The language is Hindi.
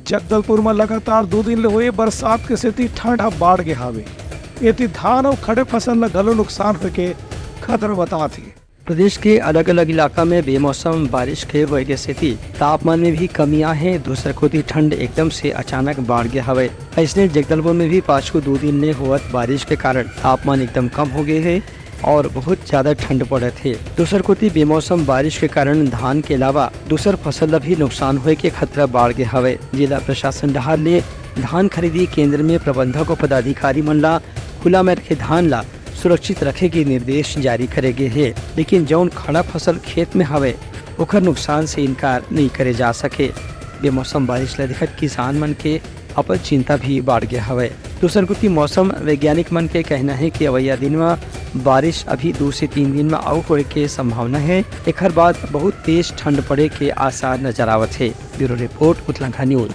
जगदलपुर में लगातार 2 दिन ले हुए बरसात के सेती ठंडा बाढ़ के हावे एती धान और खड़े फसल ला घलो नुकसान होए के खतरा बताथे। प्रदेश के अलग अलग इलाका में बेमौसम बारिश के वजह के स्थिति तापमान में भी कमियां हैं। दूसरा कोती ठंड एकदम से अचानक बढ़ गया हवे। इसने जगदलपुर में भी पाँच 2 दिन ने हुआ बारिश के कारण तापमान एकदम कम हो गए है और बहुत ज्यादा ठंड पड़े थे। दूसर कोती बेमौसम बारिश के कारण धान के अलावा दूसर फसल भी नुकसान होए के खतरा बढ़ गया हवे। जिला प्रशासन डहार ले धान खरीदी केंद्र में प्रबंधक और पदाधिकारी मन ला खुला में रखे धान ला सुरक्षित रखे के निर्देश जारी करे गए है, लेकिन जौन खड़ा फसल खेत में हवे ओकर नुकसान से इनकार नहीं करे जा सके। बेमौसम बारिश ला देखत किसान मन के अपन चिंता भी बढ़ गया हवे। दूसर कुती मौसम वैज्ञानिक मन के कहना है कि अवैया दिन में बारिश अभी 2 से 3 दिन में आउ होए के संभावना है। एक बाद बहुत तेज ठंड पड़े के आसार नजर आवत है। Bureau report Uttarakhand news.